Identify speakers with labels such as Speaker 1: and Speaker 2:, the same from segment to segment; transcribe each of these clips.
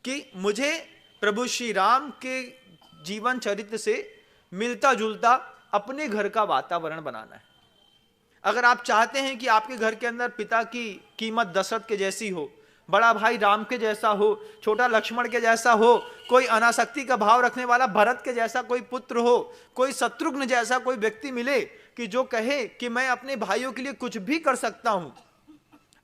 Speaker 1: कि मुझे प्रभु श्री राम के जीवन चरित्र से मिलता जुलता अपने घर का वातावरण बनाना है। अगर आप चाहते हैं कि आपके घर के अंदर पिता की कीमत दशरथ के जैसी हो, बड़ा भाई राम के जैसा हो, छोटा लक्ष्मण के जैसा हो, कोई अनासक्ति का भाव रखने वाला भरत के जैसा कोई पुत्र हो, कोई शत्रुघ्न जैसा कोई व्यक्ति मिले कि जो कहे कि मैं अपने भाइयों के लिए कुछ भी कर सकता हूं,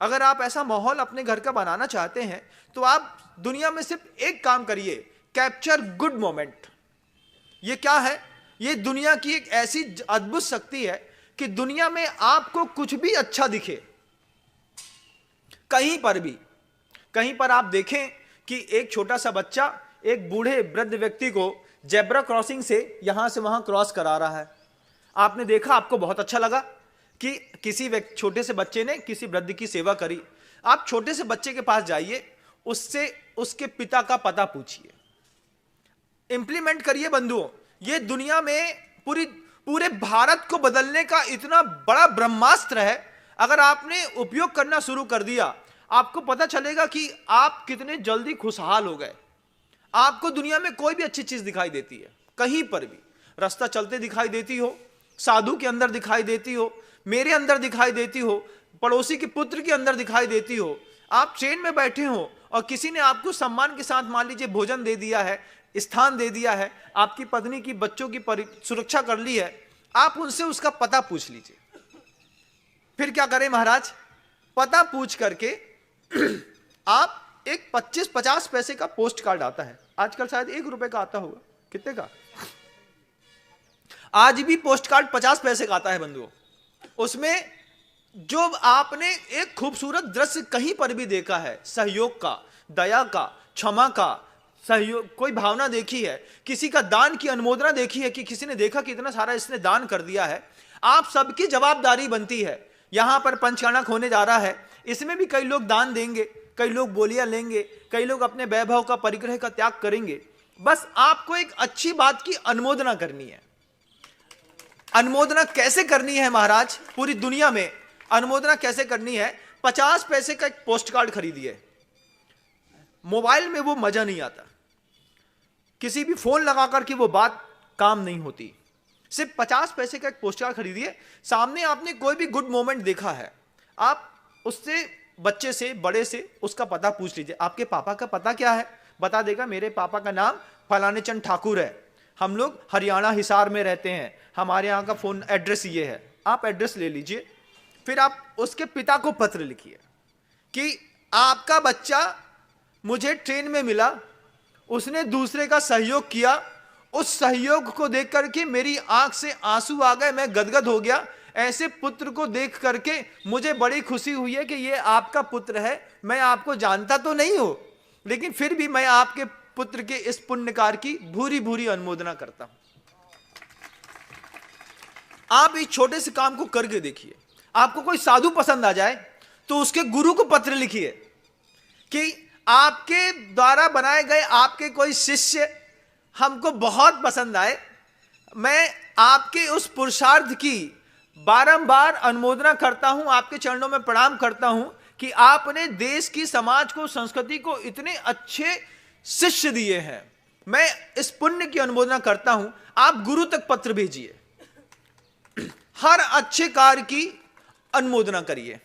Speaker 1: अगर आप ऐसा माहौल अपने घर का बनाना चाहते हैं तो आप दुनिया में सिर्फ एक काम करिए, कैप्चर गुड मोमेंट। ये क्या है? ये दुनिया की एक ऐसी अद्भुत शक्ति है कि दुनिया में आपको कुछ भी अच्छा दिखे, कहीं पर आप देखें कि एक छोटा सा बच्चा एक बूढ़े वृद्ध व्यक्ति को जेब्रा क्रॉसिंग से यहां से वहां क्रॉस करा रहा है। आपने देखा, आपको बहुत अच्छा लगा कि किसी छोटे से बच्चे ने किसी वृद्ध की सेवा करी। आप छोटे से बच्चे के पास जाइए, उससे उसके पिता का पता पूछिए, इंप्लीमेंट करिए। बंधुओं, ये दुनिया में पूरे भारत को बदलने का इतना बड़ा ब्रह्मास्त्र है। अगर आपने उपयोग करना शुरू कर दिया, आपको पता चलेगा कि आप कितने जल्दी खुशहाल हो गए। आपको दुनिया में कोई भी अच्छी चीज दिखाई देती है, कहीं पर भी रास्ता चलते दिखाई देती हो, साधु के अंदर दिखाई देती हो, मेरे अंदर दिखाई देती हो, पड़ोसी के पुत्र के अंदर दिखाई देती हो। आप ट्रेन में बैठे हो और किसी ने आपको सम्मान के साथ मान लीजिए भोजन दे दिया है, स्थान दे दिया है, आपकी पत्नी की बच्चों की सुरक्षा कर ली है, आप उनसे उसका पता पूछ लीजिए। फिर क्या करें महाराज? पता पूछ करके आप एक 25-50 पैसे का पोस्ट कार्ड आता है, आजकल शायद 1 रुपए का आता होगा, कितने का? आज भी पोस्ट कार्ड 50 पैसे का आता है बंधुओं। उसमें जो आपने एक खूबसूरत दृश्य कहीं पर भी देखा है, सहयोग का, दया का, क्षमा का, सहयोग, कोई भावना देखी है, किसी का दान की अनुमोदना देखी है कि किसी ने देखा कि इतना सारा इसने दान कर दिया है, आप सबकी जवाबदारी बनती है। यहां पर पंचकर्णक होने जा रहा है, इसमें भी कई लोग दान देंगे, कई लोग बोलियां लेंगे, कई लोग अपने वैभव का परिग्रह का त्याग करेंगे। बस आपको एक अच्छी बात की अनुमोदना करनी है। अनुमोदना कैसे करनी है महाराज? पूरी दुनिया में अनुमोदना कैसे करनी है? 50 पैसे का एक पोस्ट कार्ड खरीदिए। मोबाइल में वो मजा नहीं आता, किसी भी फोन लगाकर के वो बात काम नहीं होती। सिर्फ 50 पैसे का एक पोस्ट कार्ड खरीदिए। सामने आपने कोई भी गुड मोमेंट देखा है, आप उससे, बच्चे से, बड़े से उसका पता पूछ लीजिए। आपके पापा का पता क्या है? बता देगा, मेरे पापा का नाम फलाने चंद ठाकुर है, हम लोग हरियाणा हिसार में रहते हैं, हमारे यहाँ का फोन एड्रेस ये है। आप एड्रेस ले लीजिए, फिर आप उसके पिता को पत्र लिखिए कि आपका बच्चा मुझे ट्रेन में मिला, उसने दूसरे का सहयोग किया, उस सहयोग को देख करके मेरी आंख से आंसू आ गए, मैं गदगद हो गया। ऐसे पुत्र को देख करके मुझे बड़ी खुशी हुई है कि ये आपका पुत्र है। मैं आपको जानता तो नहीं हूं, लेकिन फिर भी मैं आपके पुत्र के इस पुण्य कार्य की भूरी भूरी अनुमोदना करता हूं। आप इस छोटे से काम को करके देखिए। आपको कोई साधु पसंद आ जाए तो उसके गुरु को पत्र लिखिए कि आपके द्वारा बनाए गए आपके कोई शिष्य हमको बहुत पसंद आए, मैं आपके उस पुरुषार्थ की बारंबार अनुमोदना करता हूं, आपके चरणों में प्रणाम करता हूं कि आपने देश की, समाज को, संस्कृति को इतने अच्छे शिष्य दिए हैं। मैं इस पुण्य की अनुमोदना करता हूं। आप गुरु तक पत्र भेजिए, हर अच्छे कार्य की अनुमोदना करिए।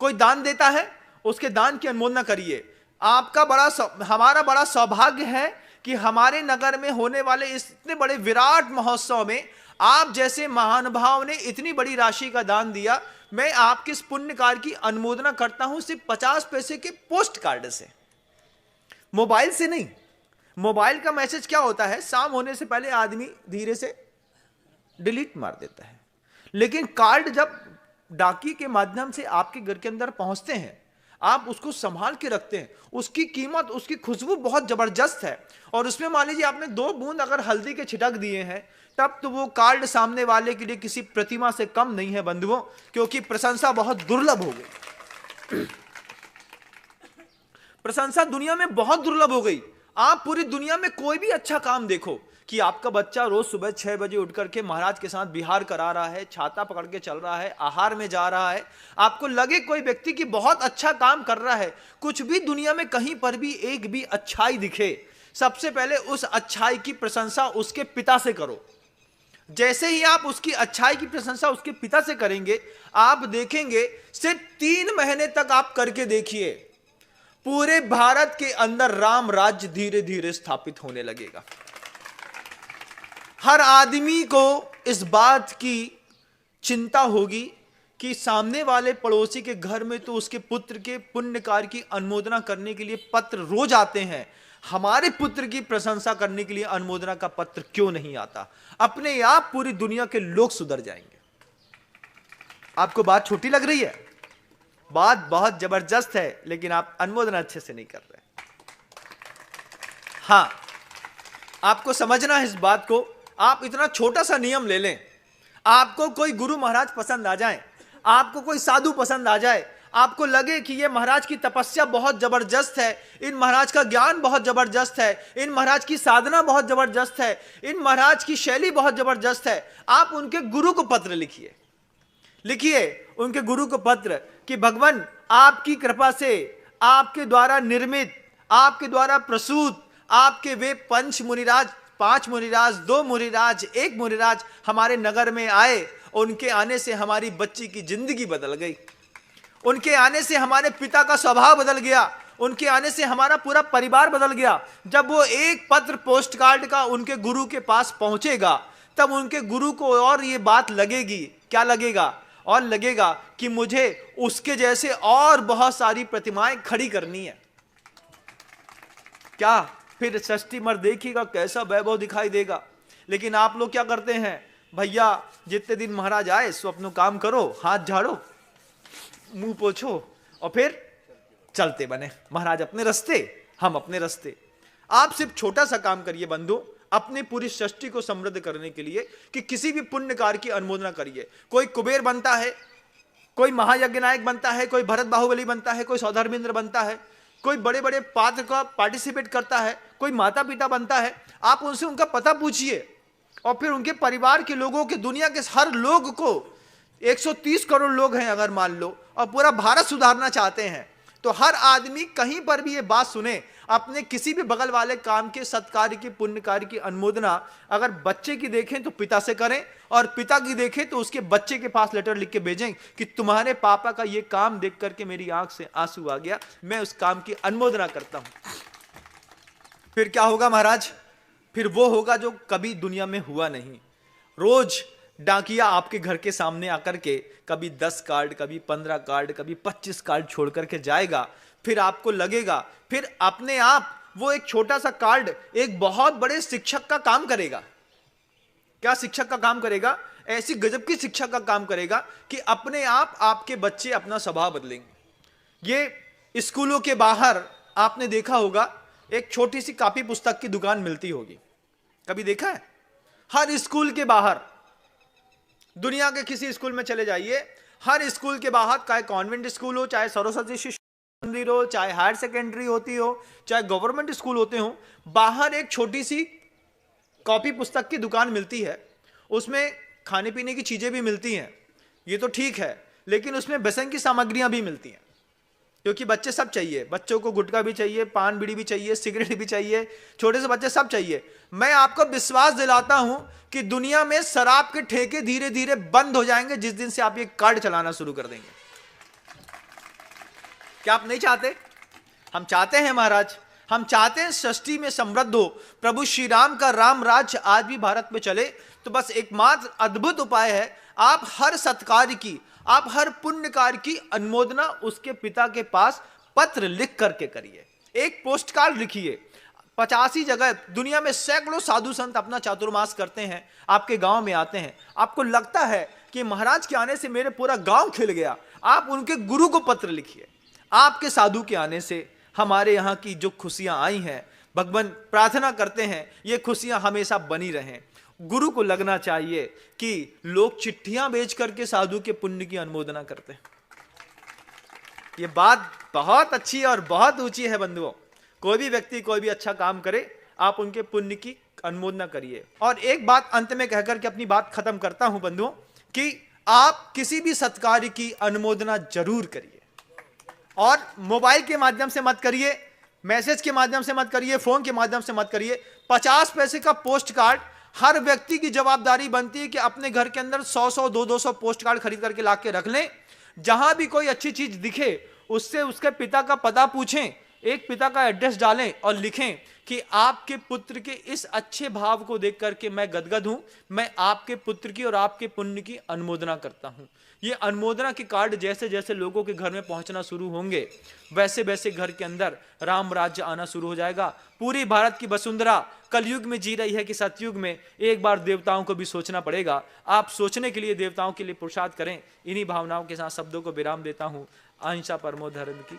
Speaker 1: कोई दान देता है, उसके दान की अनुमोदना करिए। हमारा बड़ा सौभाग्य है कि हमारे नगर में होने वाले इस इतने बड़े विराट महोत्सव में आप जैसे महानुभाव ने इतनी बड़ी राशि का दान दिया। मैं आपके इस पुण्य कार्य की अनुमोदना करता हूं सिर्फ 50 पैसे के पोस्ट कार्ड से, मोबाइल से नहीं। मोबाइल का मैसेज क्या होता है, शाम होने से पहले आदमी धीरे से डिलीट मार देता है, लेकिन कार्ड जब डाकी के माध्यम से आपके घर के अंदर पहुंचते हैं, आप उसको संभाल के रखते हैं। उसकी कीमत, उसकी खुशबू बहुत जबरदस्त है। और उसमें मान लीजिए आपने 2 बूंद अगर हल्दी के छिटक दिए हैं, तब तो वो कार्ड सामने वाले के लिए किसी प्रतिमा से कम नहीं है बंधुओं, क्योंकि प्रशंसा बहुत दुर्लभ हो गई। प्रशंसा दुनिया में बहुत दुर्लभ हो गई। आप पूरी दुनिया में कोई भी अच्छा काम देखो कि आपका बच्चा रोज सुबह 6 बजे उठ करके महाराज के साथ विहार करा रहा है, छाता पकड़ के चल रहा है, आहार में जा रहा है, आपको लगे कोई व्यक्ति की बहुत अच्छा काम कर रहा है, कुछ भी दुनिया में कहीं पर भी एक भी अच्छाई दिखे, सबसे पहले उस अच्छाई की प्रशंसा उसके पिता से करो। जैसे ही आप उसकी अच्छाई की प्रशंसा उसके पिता से करेंगे, आप देखेंगे सिर्फ 3 महीने तक आप करके देखिए, पूरे भारत के अंदर राम राज्य धीरे धीरे स्थापित होने लगेगा। हर आदमी को इस बात की चिंता होगी कि सामने वाले पड़ोसी के घर में तो उसके पुत्र के पुण्य कार्य की अनुमोदना करने के लिए पत्र रोज आते हैं, हमारे पुत्र की प्रशंसा करने के लिए अनुमोदना का पत्र क्यों नहीं आता? अपने आप पूरी दुनिया के लोग सुधर जाएंगे। आपको बात छोटी लग रही है? बात बहुत जबरदस्त है, लेकिन आप अनुमोदना अच्छे से नहीं कर रहे। हां, आपको समझना है इस बात को। आप इतना छोटा सा नियम ले लें, आपको कोई गुरु महाराज पसंद आ जाए, आपको कोई साधु पसंद आ जाए, आपको लगे कि ये महाराज की तपस्या बहुत जबरदस्त है, इन महाराज का ज्ञान बहुत जबरदस्त है, इन महाराज की साधना बहुत जबरदस्त है, इन महाराज की शैली बहुत जबरदस्त है, आप उनके गुरु को पत्र लिखिए उनके गुरु को पत्र कि भगवान आपकी कृपा से, आपके द्वारा निर्मित, आपके द्वारा प्रसूत, आपके वे 5 मुनिराज, 2 मुनिराज, 1 मुनिराज हमारे नगर में आए, उनके आने से हमारी बच्ची की जिंदगी बदल गई, उनके आने से हमारे पिता का स्वभाव बदल गया, उनके आने से हमारा पूरा परिवार बदल गया। जब वो एक पत्र पोस्ट कार्ड का उनके गुरु के पास पहुंचेगा, तब उनके गुरु को और ये बात लगेगी, क्या लगेगा? और लगेगा कि मुझे उसके जैसे और बहुत सारी प्रतिमाएं खड़ी करनी है। क्या फिर षष्ठी मर देखिएगा कैसा वैभव दिखाई देगा। लेकिन आप लोग क्या करते हैं? भैया जितने दिन महाराज आए सो अपना काम करो, हाथ झाड़ो, मुंह पोछो और फिर चलते बने, महाराज अपने रास्ते, हम अपने रास्ते। आप सिर्फ छोटा सा काम करिए बंधु, अपनी पूरी सृष्टि को समृद्ध करने के लिए कि किसी भी पुण्य कार्य की अनुमोदना करिए। कोई कुबेर बनता है, कोई महायज्ञ नायक बनता है, कोई भरत बाहुबली बनता है, कोई सौधर्मेंद्र बनता है, कोई बड़े बड़े पात्र का पार्टिसिपेट करता है, कोई माता पिता बनता है। आप उनसे उनका पता पूछिए और फिर उनके परिवार के लोगों के, दुनिया के हर लोग को, 130 करोड़ लोग हैं अगर मान लो, और पूरा भारत सुधारना चाहते हैं, तो हर आदमी कहीं पर भी ये बात सुने, अपने किसी भी बगल वाले काम के, सत्कार्य की, पुण्य कार्य की अनुमोदना अगर बच्चे की देखें तो पिता से करें, और पिता की देखें तो उसके बच्चे के पास लेटर लिख के भेजें कि तुम्हारे पापा का ये काम देख करके मेरी आंख से आंसू आ गया, मैं उस काम की अनुमोदना करता हूं। फिर क्या होगा महाराज? फिर वो होगा जो कभी दुनिया में हुआ नहीं। रोज डाकिया आपके घर के सामने आकर के कभी 10 कार्ड, कभी 15 कार्ड, कभी 25 कार्ड छोड़ करके जाएगा। फिर आपको लगेगा, फिर अपने आप वो एक छोटा सा कार्ड एक बहुत बड़े शिक्षक का काम करेगा। क्या शिक्षक का काम करेगा? ऐसी गजब की शिक्षा का काम करेगा कि अपने आप आपके बच्चे अपना स्वभाव बदलेंगे। ये स्कूलों के बाहर आपने देखा होगा, एक छोटी सी कॉपी पुस्तक की दुकान मिलती होगी, कभी देखा है? हर स्कूल के बाहर, दुनिया के किसी स्कूल में चले जाइए, हर स्कूल के बाहर, चाहे कॉन्वेंट स्कूल हो, चाहे सरस्वती शिशु मंदिर हो, चाहे हायर सेकेंडरी होती हो, चाहे गवर्नमेंट स्कूल होते हो, बाहर एक छोटी सी कॉपी पुस्तक की दुकान मिलती है। उसमें खाने पीने की चीजें भी मिलती हैं, ये तो ठीक है, लेकिन उसमें व्यसन की सामग्रियां भी मिलती हैं, क्योंकि बच्चे सब चाहिए, बच्चों को गुटखा भी चाहिए, पान बीड़ी भी चाहिए, सिगरेट भी चाहिए, छोटे से बच्चे सब चाहिए। मैं आपको विश्वास दिलाता हूं कि दुनिया में शराब के ठेके धीरे धीरे बंद हो जाएंगे जिस दिन से आप ये कार्ड चलाना शुरू कर देंगे। क्या आप नहीं चाहते? हम चाहते हैं महाराज, हम चाहते हैं सृष्टि में समृद्ध हो, प्रभु श्री राम का राम राज्य आज भी भारत में चले। तो बस एकमात्र अद्भुत उपाय है, आप हर सत्कार्य की, आप हर पुण्य कार्य की अनुमोदना उसके पिता के पास पत्र लिख करके करिए। एक पोस्ट कार्ड लिखिए। 85 जगह दुनिया में सैकड़ों साधु संत अपना चातुर्मास करते हैं, आपके गांव में आते हैं। आपको लगता है कि महाराज के आने से मेरे पूरा गांव खिल गया, आप उनके गुरु को पत्र लिखिए। आपके साधु के आने से हमारे यहाँ की जो खुशियां आई हैं, भगवान प्रार्थना करते हैं ये खुशियां हमेशा बनी रहें। गुरु को लगना चाहिए कि लोग चिट्ठियां बेच करके साधु के पुण्य की अनुमोदना करते हैं। ये बात बहुत अच्छी और बहुत ऊंची है बंधुओं। कोई भी व्यक्ति कोई भी अच्छा काम करे, आप उनके पुण्य की अनुमोदना करिए। और एक बात अंत में कहकर के अपनी बात खत्म करता हूं बंधुओं, कि आप किसी भी सत्कार्य की अनुमोदना जरूर करिए, और मोबाइल के माध्यम से मत करिए, मैसेज के माध्यम से मत करिए, फोन के माध्यम से मत करिए। 50 पैसे का पोस्ट कार्ड, हर व्यक्ति की जवाबदारी बनती है कि अपने घर के अंदर 100-100, 200-200 पोस्ट कार्ड खरीद करके ला के रख लें। जहां भी कोई अच्छी चीज दिखे उससे उसके पिता का पता पूछें, एक पिता का एड्रेस डालें और लिखें कि आपके पुत्र के इस अच्छे भाव को देख करके मैं गदगद हूं, मैं आपके पुत्र की और आपके पुण्य की अनुमोदना करता हूं। ये अनुमोदना के कार्ड जैसे जैसे लोगों के घर में पहुंचना शुरू होंगे, वैसे वैसे घर के अंदर राम राज्य आना शुरू हो जाएगा। पूरी भारत की वसुंधरा कलयुग में जी रही है कि सतयुग में, एक बार देवताओं को भी सोचना पड़ेगा। आप सोचने के लिए, देवताओं के लिए पुरुषार्थ करें। इन्हीं भावनाओं के साथ शब्दों को विराम देता हूं। अहिंसा परमो धर्म की।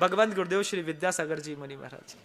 Speaker 1: भगवंत गुरुदेव श्री विद्यासागर जी मुनि महाराज।